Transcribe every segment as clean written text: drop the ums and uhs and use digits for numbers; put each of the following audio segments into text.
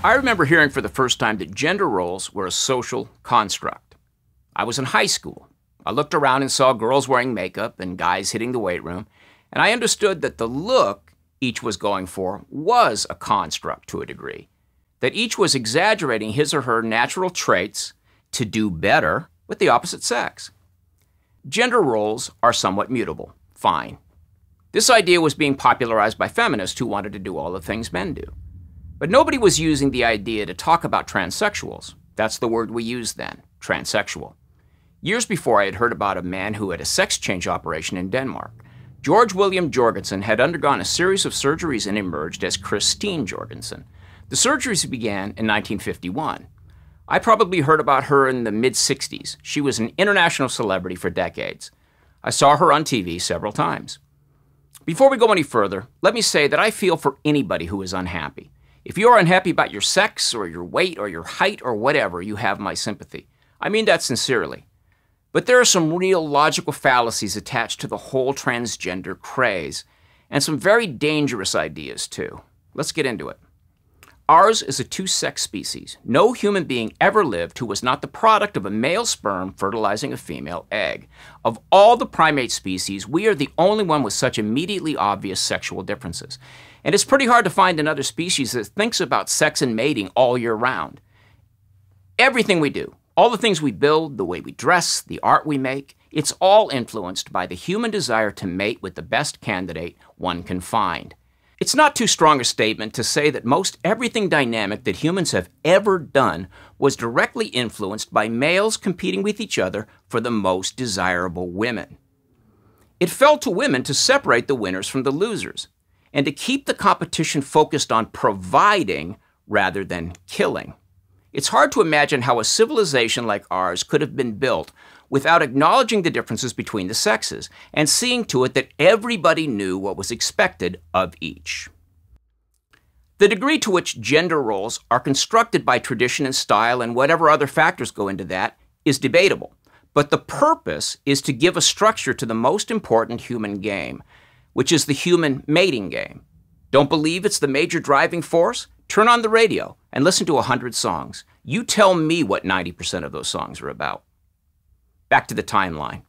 I remember hearing for the first time that gender roles were a social construct. I was in high school. I looked around and saw girls wearing makeup and guys hitting the weight room, and I understood that the look each was going for was a construct to a degree, that each was exaggerating his or her natural traits to do better with the opposite sex. Gender roles are somewhat mutable. Fine. This idea was being popularized by feminists who wanted to do all the things men do. But nobody was using the idea to talk about transsexuals. That's the word we used then, transsexual. Years before, I had heard about a man who had a sex change operation in Denmark. George William Jorgensen had undergone a series of surgeries and emerged as Christine Jorgensen. The surgeries began in 1951. I probably heard about her in the mid-60s. She was an international celebrity for decades. I saw her on TV several times. Before we go any further, let me say that I feel for anybody who is unhappy. If you are unhappy about your sex or your weight or your height or whatever, you have my sympathy. I mean that sincerely. But there are some real logical fallacies attached to the whole transgender craze, and some very dangerous ideas too. Let's get into it. Ours is a two-sex species. No human being ever lived who was not the product of a male sperm fertilizing a female egg. Of all the primate species, we are the only one with such immediately obvious sexual differences. And it's pretty hard to find another species that thinks about sex and mating all year round. Everything we do, all the things we build, the way we dress, the art we make, it's all influenced by the human desire to mate with the best candidate one can find. It's not too strong a statement to say that most everything dynamic that humans have ever done was directly influenced by males competing with each other for the most desirable women. It fell to women to separate the winners from the losers, and to keep the competition focused on providing rather than killing. It's hard to imagine how a civilization like ours could have been built without acknowledging the differences between the sexes and seeing to it that everybody knew what was expected of each. The degree to which gender roles are constructed by tradition and style and whatever other factors go into that is debatable, but the purpose is to give a structure to the most important human game, which is the human mating game. Don't believe it's the major driving force? Turn on the radio and listen to 100 songs. You tell me what 90% of those songs are about. Back to the timeline.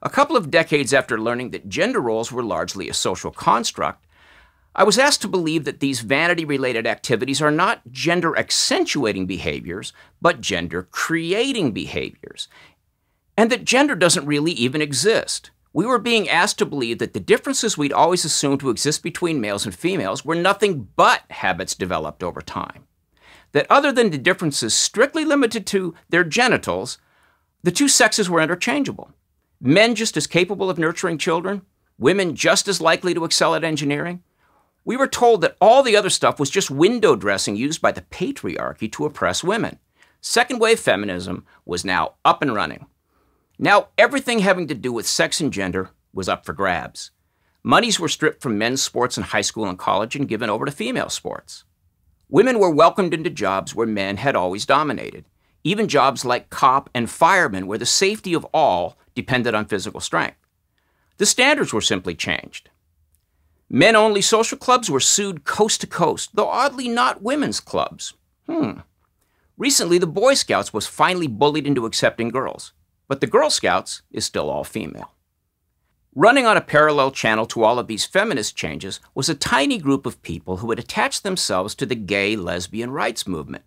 A couple of decades after learning that gender roles were largely a social construct, I was asked to believe that these vanity-related activities are not gender-accentuating behaviors, but gender-creating behaviors, and that gender doesn't really even exist. We were being asked to believe that the differences we'd always assumed to exist between males and females were nothing but habits developed over time. That other than the differences strictly limited to their genitals, the two sexes were interchangeable. Men just as capable of nurturing children, women just as likely to excel at engineering. We were told that all the other stuff was just window dressing used by the patriarchy to oppress women. Second-wave feminism was now up and running. Now, everything having to do with sex and gender was up for grabs. Monies were stripped from men's sports in high school and college and given over to female sports. Women were welcomed into jobs where men had always dominated, even jobs like cop and fireman where the safety of all depended on physical strength. The standards were simply changed. Men-only social clubs were sued coast to coast, though oddly not women's clubs. Recently, the Boy Scouts was finally bullied into accepting girls. But the Girl Scouts is still all female. Running on a parallel channel to all of these feminist changes was a tiny group of people who had attached themselves to the gay lesbian rights movement,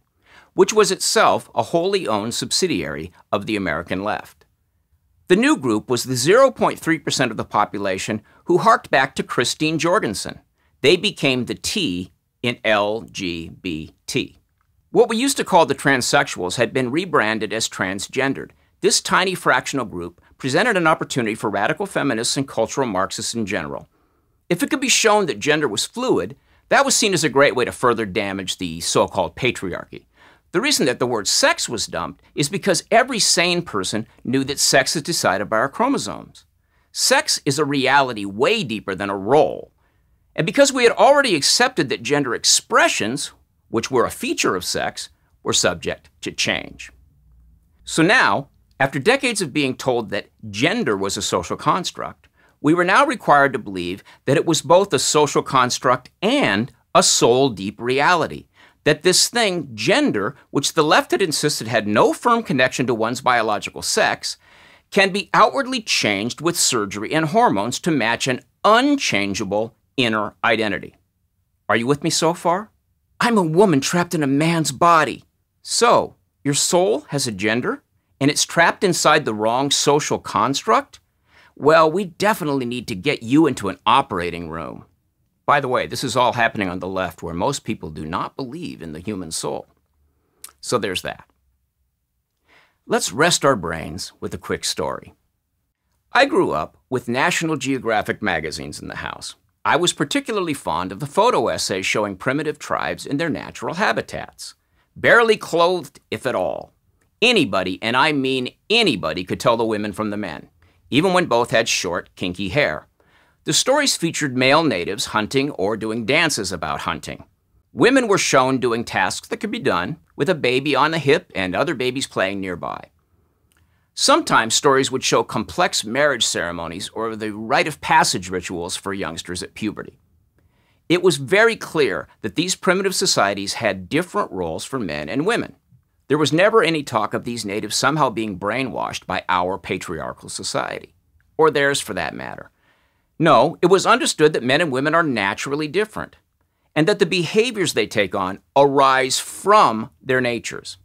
which was itself a wholly owned subsidiary of the American left. The new group was the 0.3% of the population who harked back to Christine Jorgensen. They became the T in LGBT. What we used to call the transsexuals had been rebranded as transgendered. This tiny fractional group presented an opportunity for radical feminists and cultural Marxists in general. If it could be shown that gender was fluid, that was seen as a great way to further damage the so-called patriarchy. The reason that the word sex was dumped is because every sane person knew that sex is decided by our chromosomes. Sex is a reality way deeper than a role. And because we had already accepted that gender expressions, which were a feature of sex, were subject to change. So now, after decades of being told that gender was a social construct, we were now required to believe that it was both a social construct and a soul-deep reality, that this thing, gender, which the left had insisted had no firm connection to one's biological sex, can be outwardly changed with surgery and hormones to match an unchangeable inner identity. Are you with me so far? I'm a woman trapped in a man's body. So, your soul has a gender, and it's trapped inside the wrong social construct? Well, we definitely need to get you into an operating room. By the way, this is all happening on the left, where most people do not believe in the human soul. So there's that. Let's rest our brains with a quick story. I grew up with National Geographic magazines in the house. I was particularly fond of the photo essays showing primitive tribes in their natural habitats. Barely clothed, if at all. Anybody, and I mean anybody, could tell the women from the men, even when both had short, kinky hair. The stories featured male natives hunting or doing dances about hunting. Women were shown doing tasks that could be done with a baby on the hip and other babies playing nearby. Sometimes stories would show complex marriage ceremonies or the rite of passage rituals for youngsters at puberty. It was very clear that these primitive societies had different roles for men and women. There was never any talk of these natives somehow being brainwashed by our patriarchal society, or theirs for that matter. No, it was understood that men and women are naturally different, and that the behaviors they take on arise from their natures.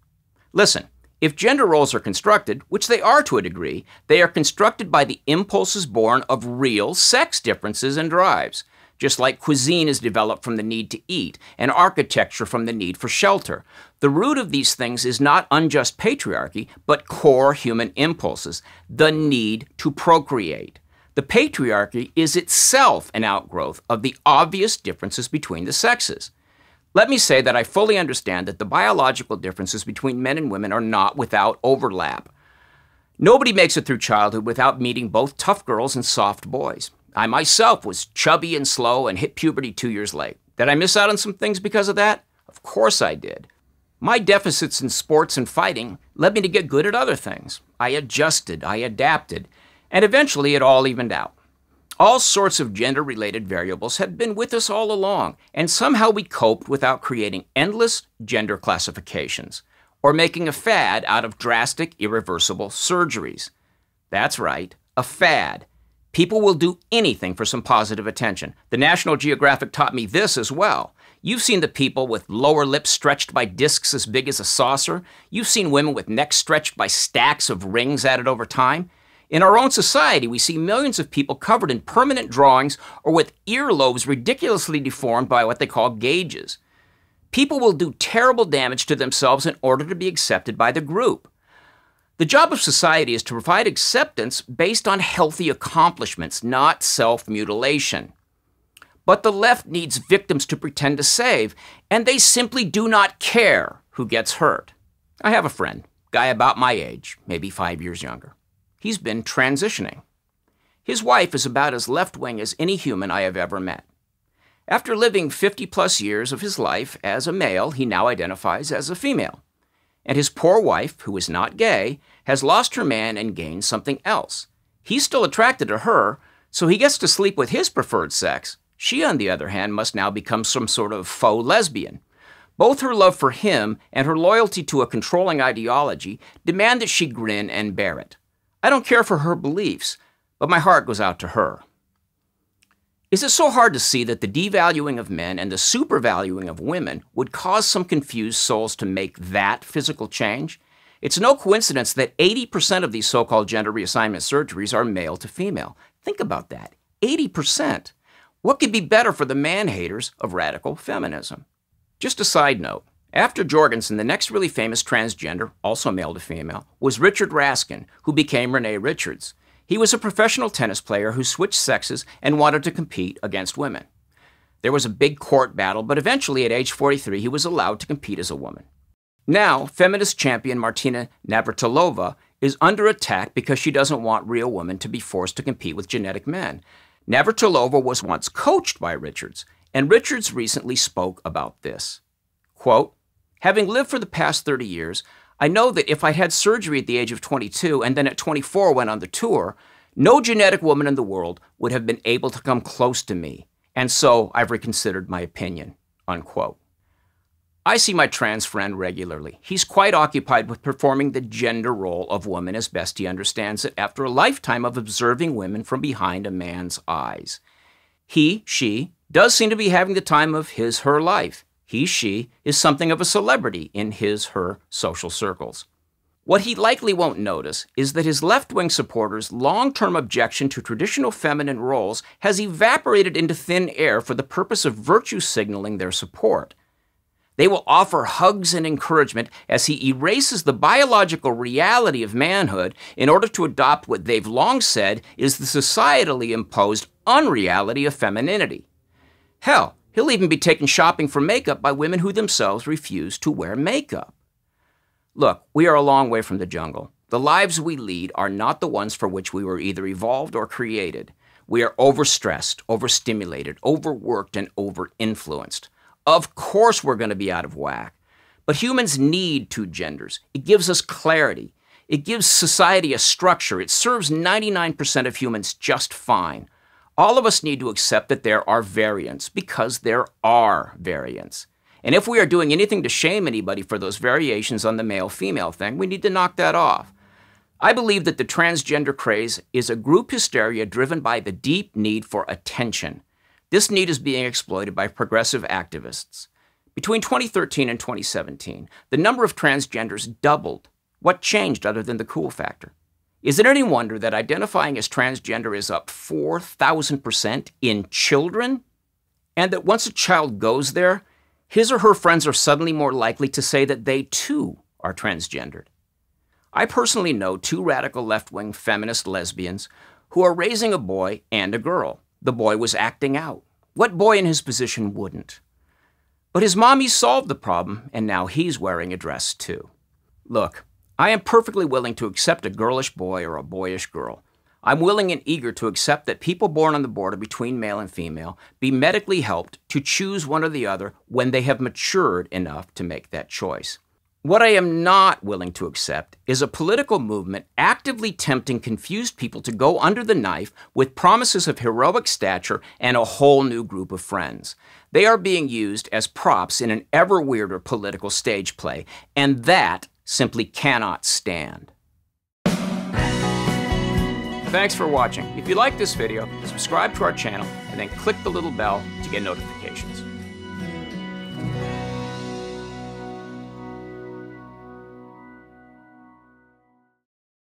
Listen, if gender roles are constructed, which they are to a degree, they are constructed by the impulses born of real sex differences and drives, just like cuisine is developed from the need to eat, and architecture from the need for shelter. The root of these things is not unjust patriarchy, but core human impulses, the need to procreate. The patriarchy is itself an outgrowth of the obvious differences between the sexes. Let me say that I fully understand that the biological differences between men and women are not without overlap. Nobody makes it through childhood without meeting both tough girls and soft boys. I myself was chubby and slow and hit puberty 2 years late. Did I miss out on some things because of that? Of course I did. My deficits in sports and fighting led me to get good at other things. I adjusted, I adapted, and eventually it all evened out. All sorts of gender-related variables had been with us all along, and somehow we coped without creating endless gender classifications or making a fad out of drastic, irreversible surgeries. That's right, a fad. People will do anything for some positive attention. The National Geographic taught me this as well. You've seen the people with lower lips stretched by discs as big as a saucer. You've seen women with necks stretched by stacks of rings added over time. In our own society, we see millions of people covered in permanent drawings or with earlobes ridiculously deformed by what they call gauges. People will do terrible damage to themselves in order to be accepted by the group. The job of society is to provide acceptance based on healthy accomplishments, not self-mutilation. But the left needs victims to pretend to save, and they simply do not care who gets hurt. I have a friend, guy about my age, maybe 5 years younger. He's been transitioning. His wife is about as left-wing as any human I have ever met. After living 50-plus years of his life as a male, he now identifies as a female. And his poor wife, who is not gay, has lost her man and gained something else. He's still attracted to her, so he gets to sleep with his preferred sex. She, on the other hand, must now become some sort of faux lesbian. Both her love for him and her loyalty to a controlling ideology demand that she grin and bear it. I don't care for her beliefs, but my heart goes out to her. Is it so hard to see that the devaluing of men and the supervaluing of women would cause some confused souls to make that physical change? It's no coincidence that 80% of these so-called gender reassignment surgeries are male to female. Think about that. 80%. What could be better for the man-haters of radical feminism? Just a side note. After Jorgensen, the next really famous transgender, also male to female, was Richard Raskin, who became Renee Richards. He was a professional tennis player who switched sexes and wanted to compete against women. There was a big court battle, but eventually at age 43, he was allowed to compete as a woman. Now, feminist champion Martina Navratilova is under attack because she doesn't want real women to be forced to compete with genetic men. Navratilova was once coached by Richards, and Richards recently spoke about this. Quote, "Having lived for the past 30 years, I know that if I'd had surgery at the age of 22 and then at 24 went on the tour, no genetic woman in the world would have been able to come close to me, and so I've reconsidered my opinion." Unquote. I see my trans friend regularly. He's quite occupied with performing the gender role of woman as best he understands it after a lifetime of observing women from behind a man's eyes. He, she, does seem to be having the time of his, her life. He, she, is something of a celebrity in his, her social circles. What he likely won't notice is that his left-wing supporters' long-term objection to traditional feminine roles has evaporated into thin air for the purpose of virtue signaling their support. They will offer hugs and encouragement as he erases the biological reality of manhood in order to adopt what they've long said is the societally imposed unreality of femininity. Hell, he'll even be taken shopping for makeup by women who themselves refuse to wear makeup. Look, we are a long way from the jungle. The lives we lead are not the ones for which we were either evolved or created. We are overstressed, overstimulated, overworked, and overinfluenced. Of course we're going to be out of whack. But humans need two genders. It gives us clarity. It gives society a structure. It serves 99% of humans just fine. All of us need to accept that there are variants, because there are variants. And if we are doing anything to shame anybody for those variations on the male-female thing, we need to knock that off. I believe that the transgender craze is a group hysteria driven by the deep need for attention. This need is being exploited by progressive activists. Between 2013 and 2017, the number of transgenders doubled. What changed other than the cool factor? Is it any wonder that identifying as transgender is up 4,000% in children? And that once a child goes there, his or her friends are suddenly more likely to say that they too are transgendered. I personally know two radical left-wing feminist lesbians who are raising a boy and a girl. The boy was acting out. What boy in his position wouldn't? But his mommy solved the problem, and now he's wearing a dress too. Look, I am perfectly willing to accept a girlish boy or a boyish girl. I'm willing and eager to accept that people born on the border between male and female be medically helped to choose one or the other when they have matured enough to make that choice. What I am not willing to accept is a political movement actively tempting confused people to go under the knife with promises of heroic stature and a whole new group of friends. They are being used as props in an ever weirder political stage play, and that simply cannot stand. Thanks for watching. If you like this video, subscribe to our channel and then click the little bell to get notifications.